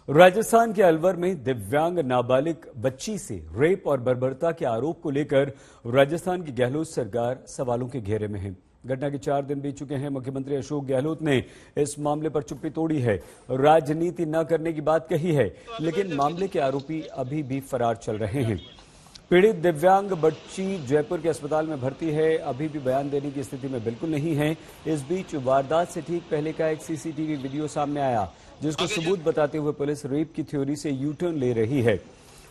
राजस्थान के अलवर में दिव्यांग नाबालिग बच्ची से रेप और बर्बरता के आरोप को लेकर राजस्थान की गहलोत सरकार सवालों के घेरे में है। घटना के 4 दिन बीत चुके हैं। मुख्यमंत्री अशोक गहलोत ने इस मामले पर चुप्पी तोड़ी है, राजनीति न करने की बात कही है, लेकिन मामले के आरोपी अभी भी फरार चल रहे हैं। पीड़ित दिव्यांग बच्ची जयपुर के अस्पताल में भर्ती है, अभी भी बयान देने की स्थिति में बिल्कुल नहीं है। इस बीच वारदात से ठीक पहले का एक सीसीटीवी वीडियो सामने आया, जिसको सबूत बताते हुए पुलिस रेप की थ्योरी से यू टर्न ले रही है।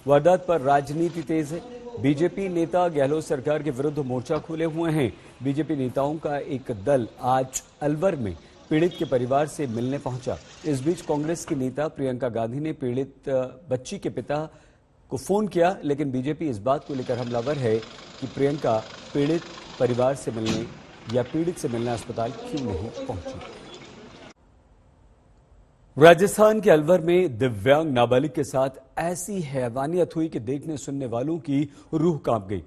वारदात पर राजनीति तेज है। बीजेपी नेता गहलोत सरकार के विरुद्ध मोर्चा खोले हुए हैं। बीजेपी नेताओं का एक दल आज अलवर में पीड़ित के परिवार से मिलने पहुंचा। इस बीच कांग्रेस की नेता प्रियंका गांधी ने पीड़ित बच्ची के पिता को फोन किया, लेकिन बीजेपी इस बात को लेकर हमलावर है कि प्रियंका पीड़ित परिवार से मिलने या पीड़ित से मिलने अस्पताल क्यों नहीं पहुंची। राजस्थान के अलवर में दिव्यांग नाबालिग के साथ ऐसी हैवानियत हुई कि देखने सुनने वालों की रूह कांप गई।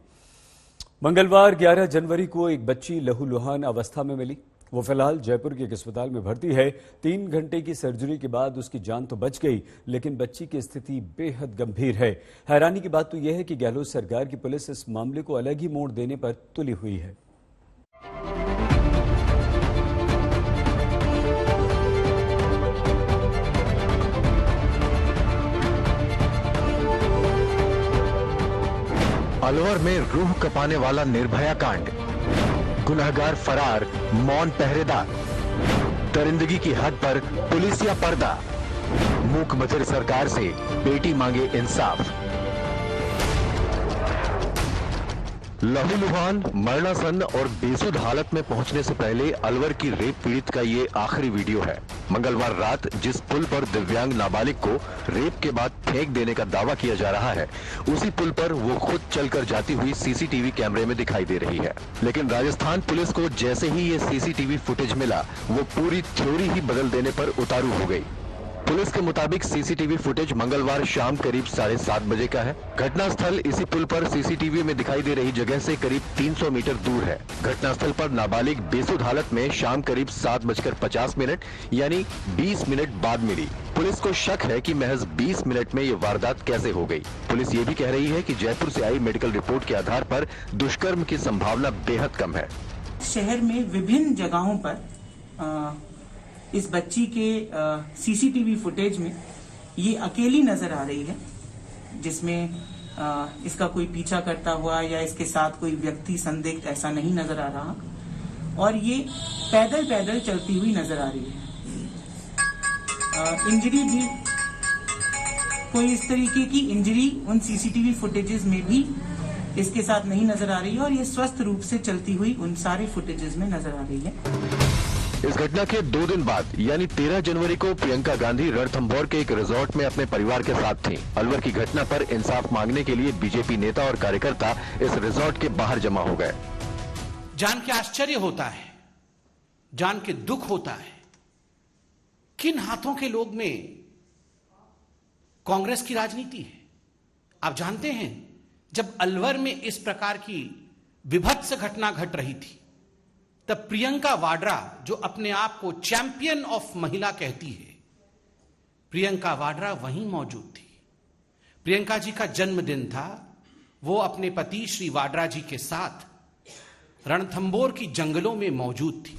मंगलवार 11 जनवरी को एक बच्ची लहूलुहान अवस्था में मिली। वो फिलहाल जयपुर के एक अस्पताल में भर्ती है। 3 घंटे की सर्जरी के बाद उसकी जान तो बच गई, लेकिन बच्ची की स्थिति बेहद गंभीर है। हैरानी की बात तो यह है कि गहलोत सरकार की पुलिस इस मामले को अलग ही मोड़ देने पर तुली हुई है। अलवर में रूह कपाने वाला निर्भया कांड, गुनहगार फरार, मौन पहरेदार, दरिंदगी की हद पर पुलिस या पर्दा, मूक बधिर सरकार से बेटी मांगे इंसाफ। लहूलुहान, मरणासन्न और बेसुध हालत में पहुंचने से पहले अलवर की रेप पीड़ित का ये आखिरी वीडियो है। मंगलवार रात जिस पुल पर दिव्यांग नाबालिग को रेप के बाद फेंक देने का दावा किया जा रहा है, उसी पुल पर वो खुद चलकर जाती हुई सीसीटीवी कैमरे में दिखाई दे रही है। लेकिन राजस्थान पुलिस को जैसे ही ये सीसीटीवी फुटेज मिला, वो पूरी थ्योरी ही बदल देने पर उतारू हो गई। पुलिस के मुताबिक सीसीटीवी फुटेज मंगलवार शाम करीब 7:30 बजे का है। घटनास्थल इसी पुल पर सीसीटीवी में दिखाई दे रही जगह से करीब 300 मीटर दूर है। घटनास्थल पर नाबालिग बेसुध हालत में शाम करीब 7:50 यानी 20 मिनट बाद मिली। पुलिस को शक है कि महज 20 मिनट में ये वारदात कैसे हो गई। पुलिस ये भी कह रही है कि जयपुर से आई मेडिकल रिपोर्ट के आधार पर दुष्कर्म की संभावना बेहद कम है। शहर में विभिन्न जगहों पर इस बच्ची के सीसीटीवी फुटेज में ये अकेली नजर आ रही है, जिसमें इसका कोई पीछा करता हुआ या इसके साथ कोई व्यक्ति संदिग्ध ऐसा नहीं नजर आ रहा, और ये पैदल पैदल चलती हुई नजर आ रही है। इंजरी भी, कोई इस तरीके की इंजरी उन सीसीटीवी फुटेजेस में भी इसके साथ नहीं नजर आ रही है, और ये स्वस्थ रूप से चलती हुई उन सारे फुटेजेस में नजर आ रही है। इस घटना के 2 दिन बाद यानी 13 जनवरी को प्रियंका गांधी रणथंभौर के एक रिजॉर्ट में अपने परिवार के साथ थीं। अलवर की घटना पर इंसाफ मांगने के लिए बीजेपी नेता और कार्यकर्ता इस रिजॉर्ट के बाहर जमा हो गए। जान के आश्चर्य होता है, जान के दुख होता है, किन हाथों के लोग में कांग्रेस की राजनीति है। आप जानते हैं, जब अलवर में इस प्रकार की विभत्स घटना घट रही थी, तब प्रियंका वाड्रा, जो अपने आप को चैंपियन ऑफ महिला कहती है, प्रियंका वाड्रा वहीं मौजूद थी। प्रियंका जी का जन्मदिन था। वो अपने पति श्री वाड्रा जी के साथ रणथंभौर की जंगलों में मौजूद थी।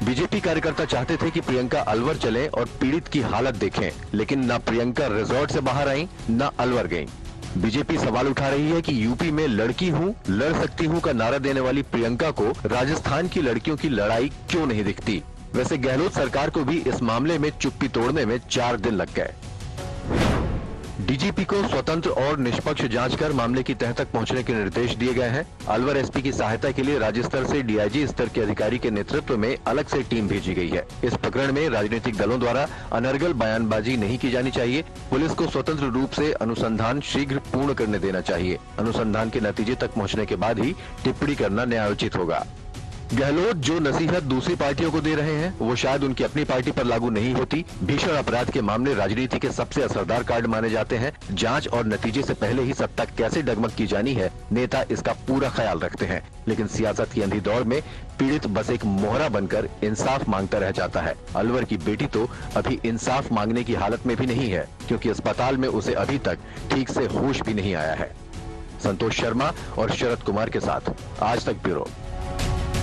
बीजेपी कार्यकर्ता चाहते थे कि प्रियंका अलवर चले और पीड़ित की हालत देखें, लेकिन ना प्रियंका रिजॉर्ट से बाहर आई, ना अलवर गई। बीजेपी सवाल उठा रही है कि यूपी में लड़की हूं, लड़ सकती हूं का नारा देने वाली प्रियंका को राजस्थान की लड़कियों की लड़ाई क्यों नहीं दिखती। वैसे गहलोत सरकार को भी इस मामले में चुप्पी तोड़ने में 4 दिन लग गए। डीजीपी को स्वतंत्र और निष्पक्ष जांच कर मामले की तह तक पहुंचने के निर्देश दिए गए हैं। अलवर एसपी की सहायता के लिए राज्य स्तर से डीआईजी स्तर के अधिकारी के नेतृत्व में अलग से टीम भेजी गई है। इस प्रकरण में राजनीतिक दलों द्वारा अनर्गल बयानबाजी नहीं की जानी चाहिए। पुलिस को स्वतंत्र रूप से अनुसंधान शीघ्र पूर्ण करने देना चाहिए। अनुसंधान के नतीजे तक पहुँचने के बाद ही टिप्पणी करना न्यायोचित होगा। गहलोत जो नसीहत दूसरी पार्टियों को दे रहे हैं वो शायद उनकी अपनी पार्टी पर लागू नहीं होती। भीषण अपराध के मामले राजनीति के सबसे असरदार कार्ड माने जाते हैं। जांच और नतीजे से पहले ही सत्ता कैसे डगमग की जानी है, नेता इसका पूरा ख्याल रखते हैं। लेकिन सियासत की अंधी दौड़ में पीड़ित बस एक मोहरा बनकर इंसाफ मांगता रह जाता है। अलवर की बेटी तो अभी इंसाफ मांगने की हालत में भी नहीं है, क्योंकि अस्पताल में उसे अभी तक ठीक से होश भी नहीं आया है। संतोष शर्मा और शरद कुमार के साथ आज तक ब्यूरो।